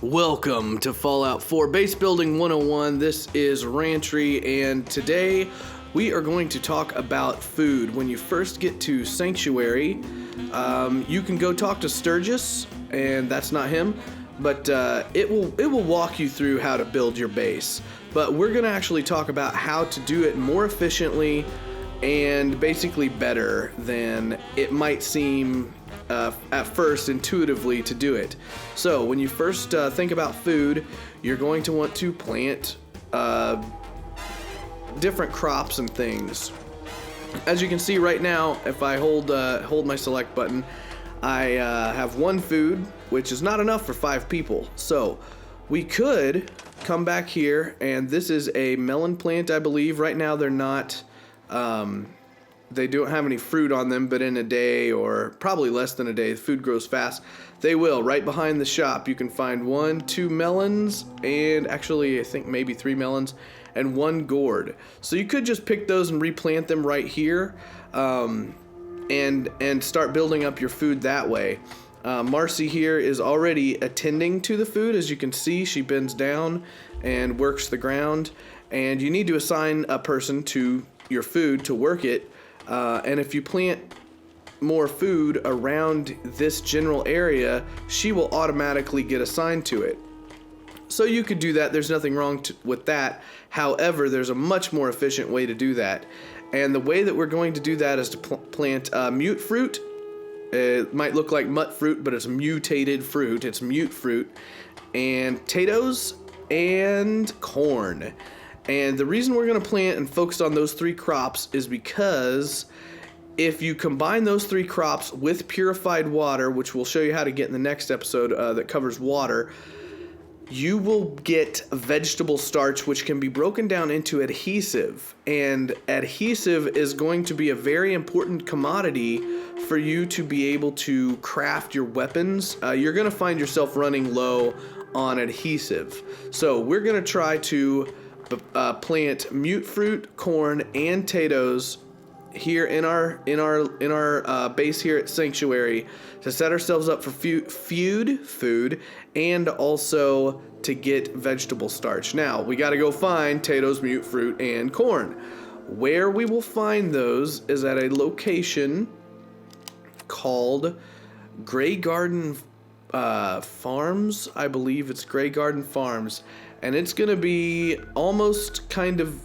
Welcome to Fallout 4 Base Building 101. This is Rantry, and today we are going to talk about food. When you first get to Sanctuary, you can go talk to Sturgis, and that's not him, but it will walk you through how to build your base. But we're going to actually talk about how to do it more efficiently and basically better than it might seem at first intuitively to do it. So when you first think about food, you're going to want to plant different crops and things. As you can see right now, if I hold my select button, I have one food, which is not enough for 5 people. So we could come back here, and this is a melon plant, I believe. Right now they're not they don't have any fruit on them, but in a day, or probably less than a day, the food grows fast. They will. Right behind the shop, you can find 1, 2 melons, and actually I think maybe 3 melons, and 1 gourd. So you could just pick those and replant them right here, and start building up your food that way. Marcy here is already attending to the food. As you can see, she bends down and works the ground, and you need to assign a person to your food to work it. And if you plant more food around this general area, she will automatically get assigned to it. So you could do that. There's nothing wrong with that. However, there's a much more efficient way to do that. And the way that we're going to do that is to plant mute fruit. It might look like mutt fruit, but it's mutated fruit. It's mute fruit. And potatoes and corn. And the reason we're going to plant and focus on those 3 crops is because if you combine those 3 crops with purified water, which we'll show you how to get in the next episode that covers water, you will get vegetable starch, which can be broken down into adhesive. And adhesive is going to be a very important commodity for you to be able to craft your weapons. You're going to find yourself running low on adhesive. So we're going to try to plant mute fruit, corn, and potatoes here in our base here at Sanctuary to set ourselves up for food and also to get vegetable starch. Now we got to go find potatoes, mute fruit, and corn. Where we will find those is at a location called Grey Garden Farms. I believe it's Grey Garden Farms. And it's going to be almost kind of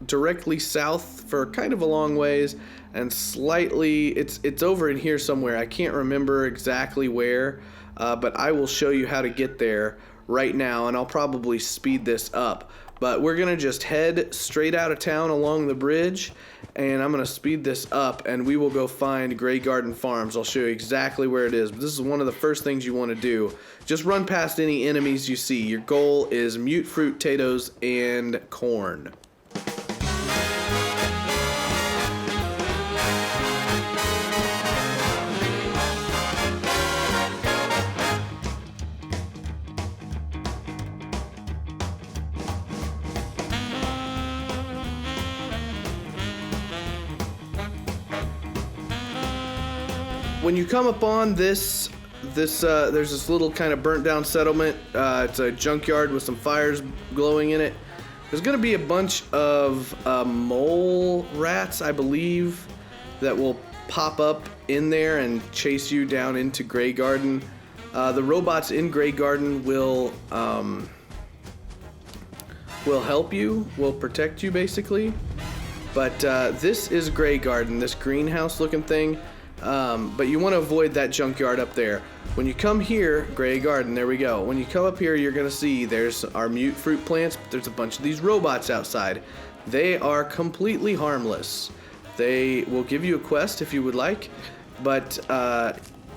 directly south for kind of a long ways, and slightly, it's over in here somewhere. I can't remember exactly where, but I will show you how to get there right now, and I'll probably speed this up. But we're going to just head straight out of town along the bridge, and I'm going to speed this up, and we will go find Grey Garden Farms. I'll show you exactly where it is. But this is one of the first things you want to do. Just run past any enemies you see. Your goal is mute fruit, potatoes, and corn. When you come upon this there's this little kind of burnt down settlement. It's a junkyard with some fires glowing in it. There's going to be a bunch of mole rats, I believe, that will pop up in there and chase you down into Grey Garden. The robots in Grey Garden will help you, will protect you basically. But this is Grey Garden, this greenhouse looking thing. But you want to avoid that junkyard up there. When you come here, Grey Garden, there we go. When you come up here, you're going to see there's our mute fruit plants, but there's a bunch of these robots outside. They are completely harmless. They will give you a quest if you would like, but you're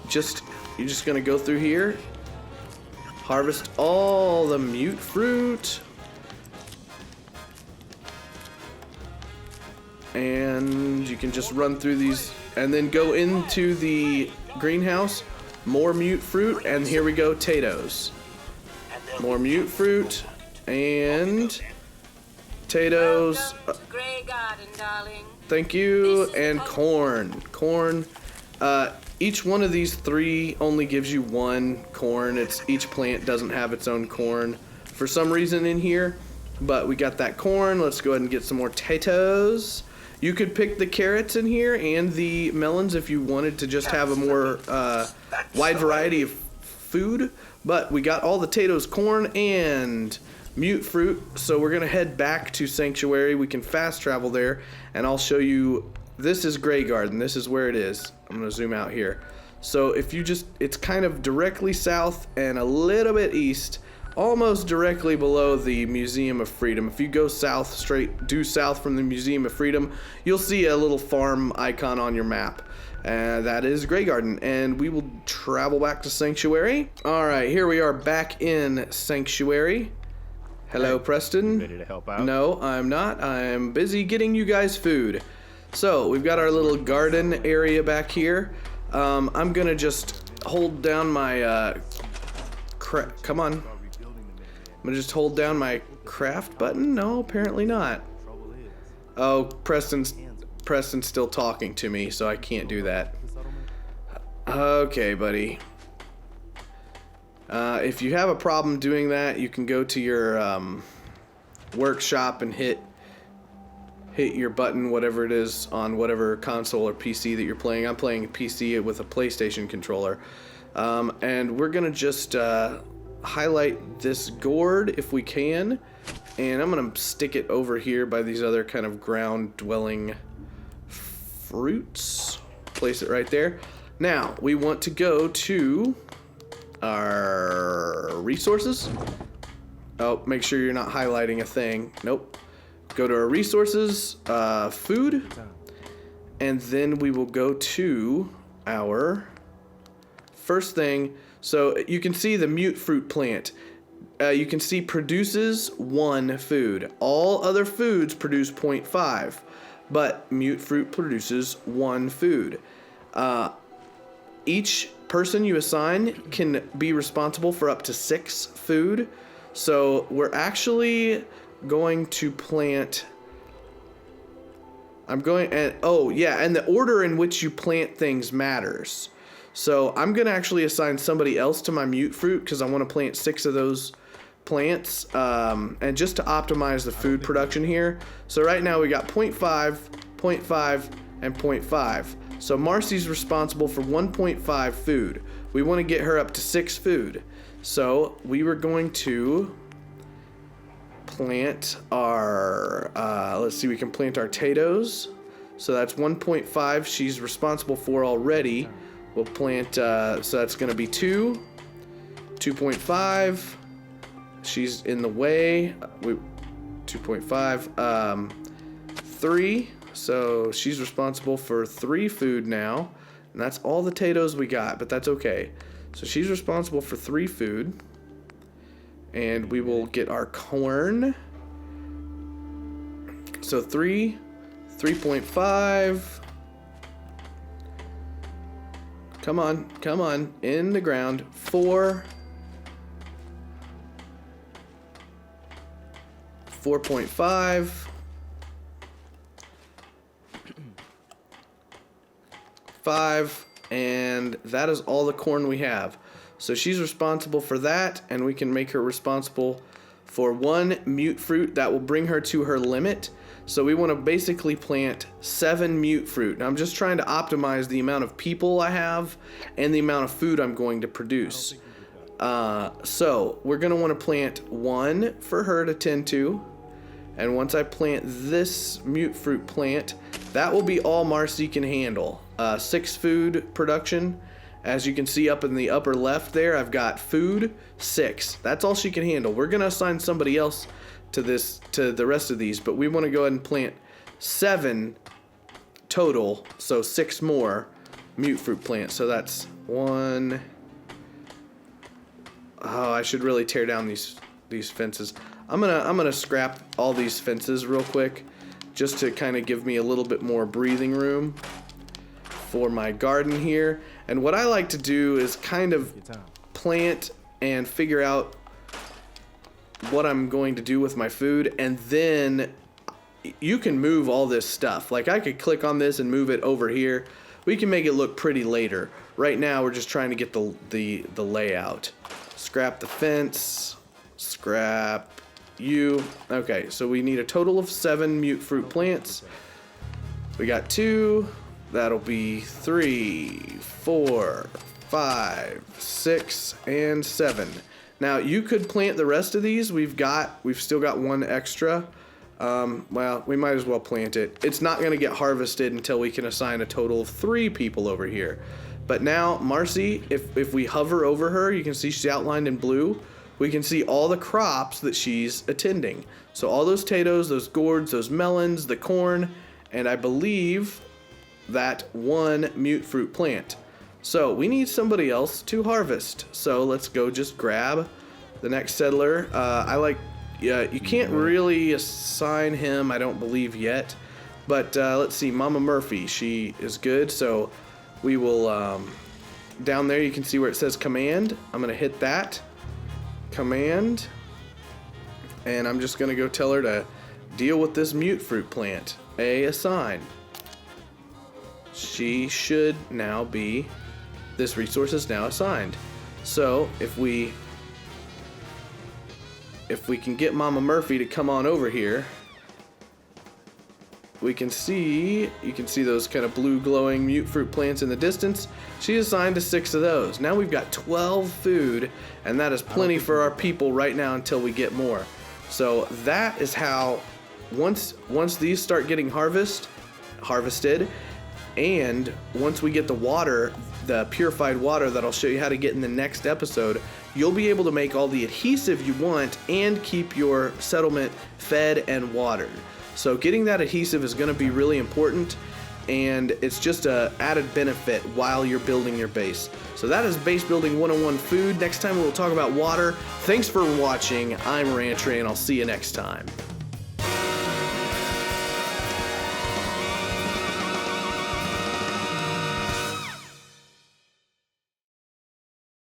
just going to go through here, harvest all the mute fruit, and you can just run through these and then go into the greenhouse. More mute fruit, and here we go, potatoes. More mute fruit and potatoes. Grey Garden, darling. Thank you. And corn. Corn. Each one of these 3 only gives you 1 corn. Each plant doesn't have its own corn for some reason in here, but we got that corn. Let's go ahead and get some more potatoes. You could pick the carrots in here and the melons if you wanted to just have a more wide variety of food, but we got all the potatoes, corn, and mute fruit, so we're gonna head back to Sanctuary. We can fast travel there, and I'll show you. This is Grey Garden. This is where it is. I'm gonna zoom out here. So if you just, it's kind of directly south and a little bit east, almost directly below the Museum of Freedom. If you go south, straight due south from the Museum of Freedom, you'll see a little farm icon on your map. That is Grey Garden, and we will travel back to Sanctuary. All right, here we are back in Sanctuary. Hello, Preston. Ready to help out? No, I'm not. I'm busy getting you guys food. So we've got our little garden area back here. I'm gonna just hold down my come on. I'm gonna just hold down my craft button. No, apparently not. Oh, Preston's still talking to me, so I can't do that. Okay, buddy. If you have a problem doing that, you can go to your workshop and hit your button, whatever it is, on whatever console or PC that you're playing. I'm playing PC with a PlayStation controller. And we're gonna just highlight this gourd if we can, and I'm gonna stick it over here by these other kind of ground dwelling fruits. Place it right there. Now we want to go to our resources. Oh, make sure you're not highlighting a thing. Nope. Go to our resources, food, and then we will go to our first thing. So you can see the mute fruit plant. You can see produces 1 food. All other foods produce 0.5, but mute fruit produces 1 food. Each person you assign can be responsible for up to 6 food. So we're actually going to plant. I'm going, and oh yeah, and the order in which you plant things matters. So I'm gonna actually assign somebody else to my mute fruit because I want to plant 6 of those plants, and just to optimize the food production here. So right now we got 0.5, 0.5, and 0.5. So Marcy's responsible for 1.5 food. We want to get her up to 6 food. So we were going to plant our, let's see, we can plant our potatoes. So that's 1.5 she's responsible for already. We'll plant, so that's going to be 2, 2.5. She's in the way. 2.5, 3. So she's responsible for 3 food now. And that's all the potatoes we got, but that's okay. So she's responsible for 3 food. And we will get our corn. So 3, 3.5. Come on, come on, in the ground. 4, 4.5. 5, and that is all the corn we have. So she's responsible for that, and we can make her responsible for 1 mute fruit. That will bring her to her limit. So we want to basically plant 7 mute fruit. Now I'm just trying to optimize the amount of people I have and the amount of food I'm going to produce. So we're going to want to plant 1 for her to tend to. And once I plant this mute fruit plant, that will be all Marcy can handle. 6 food production. As you can see up in the upper left there, I've got food, 6. That's all she can handle. We're gonna assign somebody else to the rest of these, but we want to go ahead and plant 7 total, so 6 more mute fruit plants. So that's 1. Oh, I should really tear down these fences. I'm gonna scrap all these fences real quick, just to kind of give me a little bit more breathing room for my garden here. And what I like to do is kind of plant and figure out what I'm going to do with my food, and then you can move all this stuff. Like I could click on this and move it over here, We can make it look pretty later. Right now, we're just trying to get the layout. Scrap the fence. Scrap you. Okay, so we need a total of 7 mute fruit plants. We got 2. That'll be 3, 4, 5, 6, and 7. Now you could plant the rest of these. We've still got 1 extra. Well, we might as well plant it. It's not going to get harvested until we can assign a total of 3 people over here. But now Marcy, if we hover over her, you can see she's outlined in blue. We can see all the crops that she's attending. So all those potatoes, those gourds, those melons, the corn, and I believe that 1 mute fruit plant. So we need somebody else to harvest. So let's go just grab the next settler. You can't really assign him, I don't believe yet. But let's see, Mama Murphy, she is good. So we will, down there you can see where it says command. I'm going to hit that. Command. And I'm just going to go tell her to deal with this mute fruit plant. Assign. She should now be, this resource is now assigned. So if we can get Mama Murphy to come on over here, you can see those kind of blue glowing mute fruit plants in the distance. She assigned to 6 of those. Now we've got 12 food, and that is plenty for our people right now until we get more. So that is how, once these start getting harvested, and once we get the water, the purified water that I'll show you how to get in the next episode, you'll be able to make all the adhesive you want and keep your settlement fed and watered. So getting that adhesive is going to be really important, and it's just a added benefit while you're building your base. So that is Base Building 101 Food. Next time we'll talk about water. Thanks for watching. I'm Rancher, and I'll see you next time.